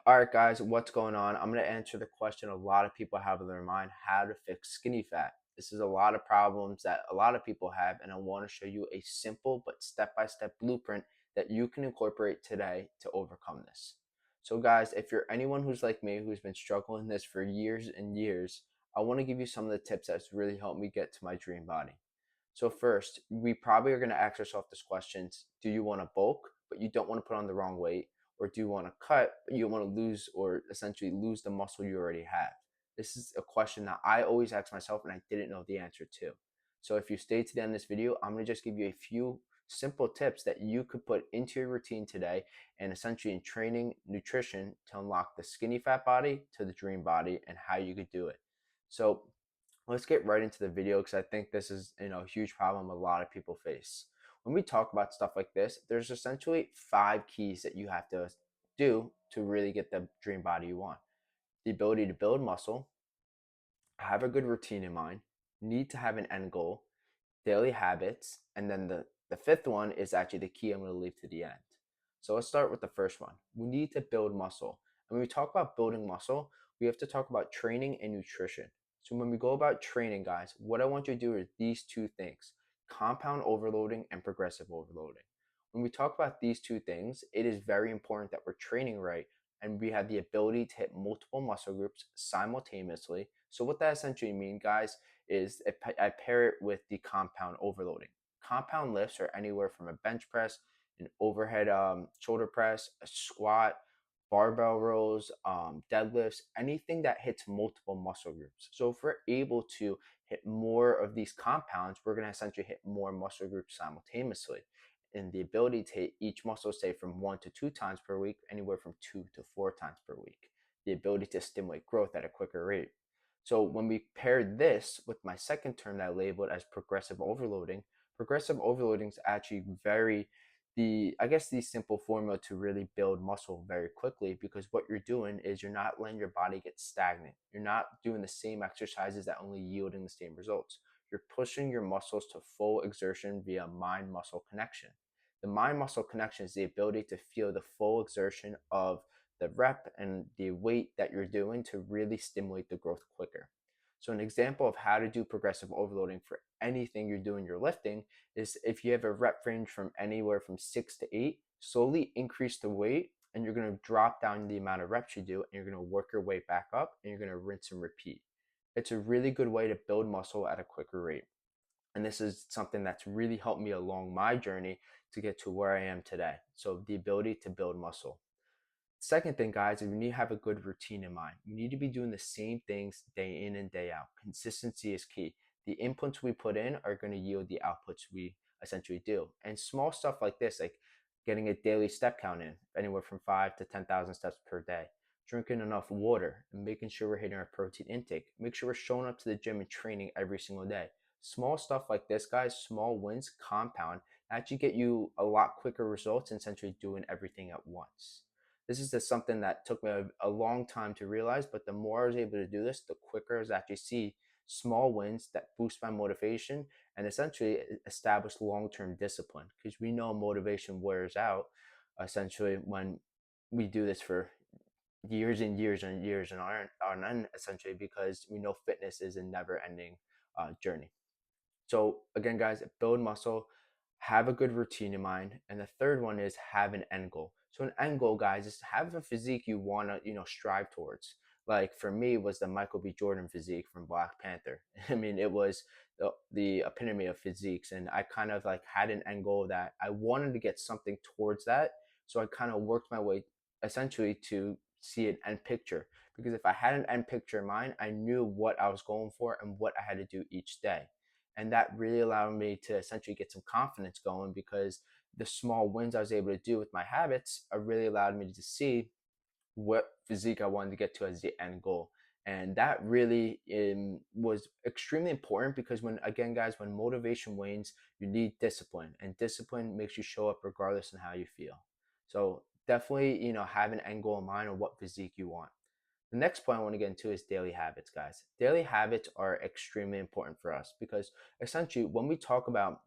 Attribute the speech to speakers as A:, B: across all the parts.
A: All right, guys, what's going on? I'm going to answer the question a lot of people have in their mind: how to fix skinny fat. This is a lot of problems that a lot of people have, and I want to show you a simple but step by step blueprint that you can incorporate today to overcome this. So, guys, if you're anyone who's like me, who's been struggling this for years and years, I want to give you some of the tips that's really helped me get to my dream body. So, first, we probably are going to ask ourselves this question: do you want to bulk, but you don't want to put on the wrong weight? Or do you want to cut, but you want to lose or essentially lose the muscle you already have? This is a question that I always ask myself and I didn't know the answer to. So if you stay to the end of this video, I'm going to just give you a few simple tips that you could put into your routine today and essentially in training nutrition to unlock the skinny fat body to the dream body and how you could do it. So let's get right into the video because I think this is a huge problem a lot of people face. When we talk about stuff like this, there's essentially 5 keys that you have to do to really get the dream body you want. The ability to build muscle, have a good routine in mind, need to have an end goal, daily habits, and then the fifth one is actually the key I'm going to leave to the end. So let's start with the first one. We need to build muscle. And when we talk about building muscle, we have to talk about training and nutrition. So when we go about training, guys, what I want you to do is these two things: compound overloading and progressive overloading. When we talk about these two things, it is very important that we're training right and we have the ability to hit multiple muscle groups simultaneously. So what that essentially means, guys, is I pair it with the compound overloading. Compound lifts are anywhere from a bench press, an overhead shoulder press, a squat, barbell rows, deadlifts, anything that hits multiple muscle groups. So if we're able to hit more of these compounds, we're going to essentially hit more muscle groups simultaneously. And the ability to hit each muscle, say from 1 to 2 times per week, anywhere from 2 to 4 times per week. The ability to stimulate growth at a quicker rate. So when we pair this with my second term that I labeled as progressive overloading is actually very the simple formula to really build muscle very quickly, because what you're doing is you're not letting your body get stagnant. You're not doing the same exercises that only yielding the same results. You're pushing your muscles to full exertion via mind muscle connection. The mind muscle connection is the ability to feel the full exertion of the rep and the weight that you're doing to really stimulate the growth quicker. So an example of how to do progressive overloading for anything you're doing your lifting is if you have a rep range from anywhere from 6 to 8, slowly increase the weight and you're going to drop down the amount of reps you do and you're going to work your way back up and you're going to rinse and repeat. It's a really good way to build muscle at a quicker rate. And this is something that's really helped me along my journey to get to where I am today. So the ability to build muscle. Second thing, guys, is we need to have a good routine in mind. We need to be doing the same things day in and day out. Consistency is key. The inputs we put in are going to yield the outputs we essentially do. And small stuff like this, like getting a daily step count in, anywhere from 5 to 10,000 steps per day, drinking enough water, and making sure we're hitting our protein intake. Make sure we're showing up to the gym and training every single day. Small stuff like this, guys, small wins compound, actually get you a lot quicker results and essentially doing everything at once. This is just something that took me a long time to realize, but the more I was able to do this, the quicker I was actually see small wins that boost my motivation and essentially establish long-term discipline, because we know motivation wears out essentially when we do this for years and years and years and on end, essentially, because we know fitness is a never-ending journey. So again, guys, build muscle, have a good routine in mind, and the third one is have an end goal. So an end goal, guys, is have a physique you want to strive towards. Like for me, was the Michael B. Jordan physique from Black Panther. I mean, it was the epitome of physiques, and I kind of like had an end goal that I wanted to get something towards that. So I kind of worked my way essentially to see an end picture, because if I had an end picture in mind, I knew what I was going for and what I had to do each day. And that really allowed me to essentially get some confidence going, because the small wins I was able to do with my habits really allowed me to see what physique I wanted to get to as the end goal. And that really was extremely important, because when, again, guys, when motivation wanes, you need discipline, and discipline makes you show up regardless of how you feel. So definitely, have an end goal in mind on what physique you want. The next point I want to get into is daily habits, guys. Daily habits are extremely important for us, because essentially when we talk about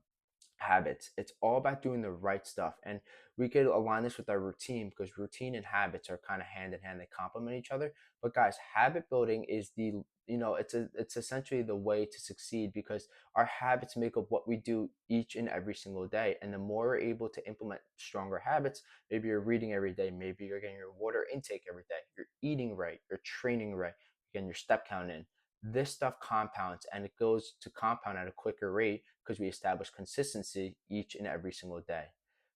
A: habits, it's all about doing the right stuff. And we could align this with our routine, because routine and habits are kind of hand in hand, they complement each other. But guys, habit building is the, it's essentially the way to succeed, because our habits make up what we do each and every single day. And the more we're able to implement stronger habits, maybe you're reading every day, maybe you're getting your water intake every day, you're eating right, you're training right, you're getting your step count in. This stuff compounds, and it goes to compound at a quicker rate because we establish consistency each and every single day.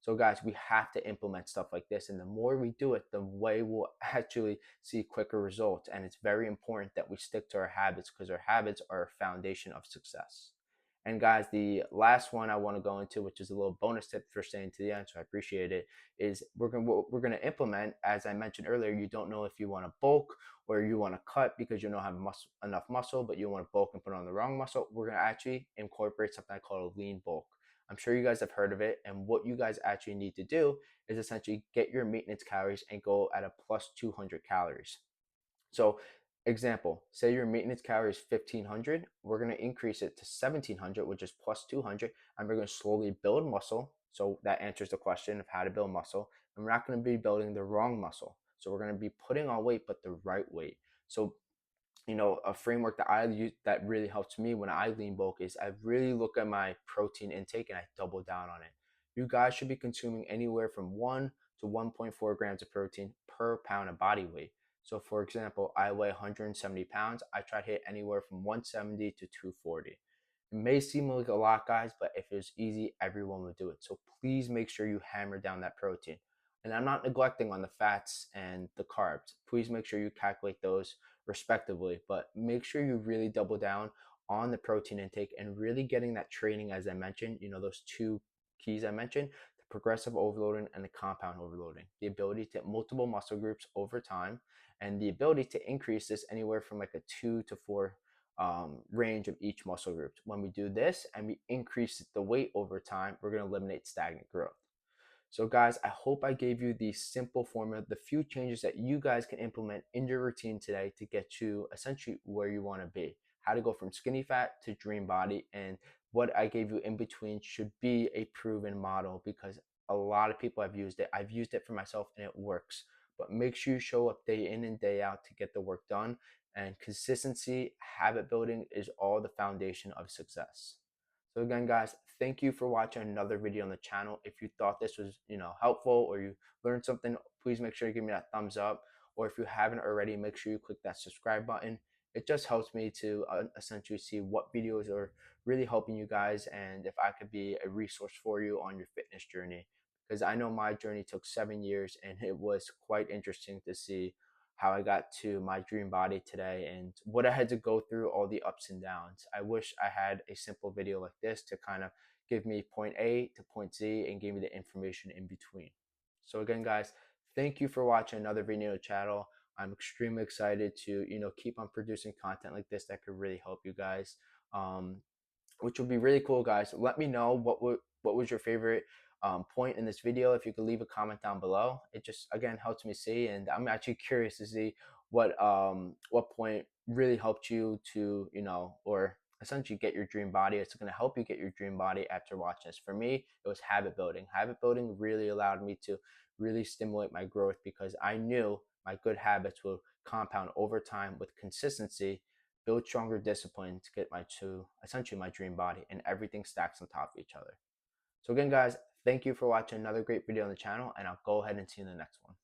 A: So, guys, we have to implement stuff like this. And the more we do it, the way we'll actually see quicker results. And it's very important that we stick to our habits, because our habits are a foundation of success. And guys, the last one I want to go into, which is a little bonus tip for staying to the end, so I appreciate it, is we're gonna implement, as I mentioned earlier. You don't know if you want to bulk or you want to cut because you don't have enough muscle, but you want to bulk and put on the wrong muscle. We're gonna actually incorporate something I call a lean bulk. I'm sure you guys have heard of it. And what you guys actually need to do is essentially get your maintenance calories and go at a plus 200 calories. So, example, say your maintenance calorie is 1500, we're going to increase it to 1700, which is plus 200, and we're going to slowly build muscle. So, that answers the question of how to build muscle. And we're not going to be building the wrong muscle. So, we're going to be putting on weight, but the right weight. So, a framework that I use that really helps me when I lean bulk is I really look at my protein intake and I double down on it. You guys should be consuming anywhere from 1 to 1.4 grams of protein per pound of body weight. So, for example, I weigh 170 pounds. I try to hit anywhere from 170 to 240. It may seem like a lot, guys, but if it was easy, everyone would do it. So, please make sure you hammer down that protein. And I'm not neglecting on the fats and the carbs. Please make sure you calculate those respectively, but make sure you really double down on the protein intake and really getting that training, as I mentioned, those two keys I mentioned, the progressive overloading and the compound overloading, the ability to hit multiple muscle groups over time, and the ability to increase this anywhere from like a 2 to 4 range of each muscle group. When we do this and we increase the weight over time, we're going to eliminate stagnant growth. So, guys, I hope I gave you the simple formula, the few changes that you guys can implement in your routine today to get you essentially where you want to be. How to go from skinny fat to dream body. And what I gave you in between should be a proven model, because a lot of people have used it. I've used it for myself and it works. But make sure you show up day in and day out to get the work done. And consistency, habit building is all the foundation of success. So again, guys, thank you for watching another video on the channel. If you thought this was, helpful, or you learned something, please make sure you give me that thumbs up. Or if you haven't already, make sure you click that subscribe button. It just helps me to essentially see what videos are really helping you guys, and if I could be a resource for you on your fitness journey. Because I know my journey took 7 years, and it was quite interesting to see how I got to my dream body today and what I had to go through, all the ups and downs. I wish I had a simple video like this to kind of give me point A to point Z and give me the information in between. So again, guys, thank you for watching another video channel. I'm extremely excited to, keep on producing content like this that could really help you guys. Which would be really cool, guys. Let me know what was your favorite point in this video. If you could leave a comment down below, it just again helps me see, and I'm actually curious to see what point really helped you to, or essentially get your dream body. It's going to help you get your dream body after watching this. For me, it was habit building. Habit building really allowed me to really stimulate my growth, because I knew my good habits will compound over time with consistency, build stronger discipline to get to essentially my dream body, and everything stacks on top of each other. So again, guys, thank you for watching another great video on the channel, and I'll go ahead and see you in the next one.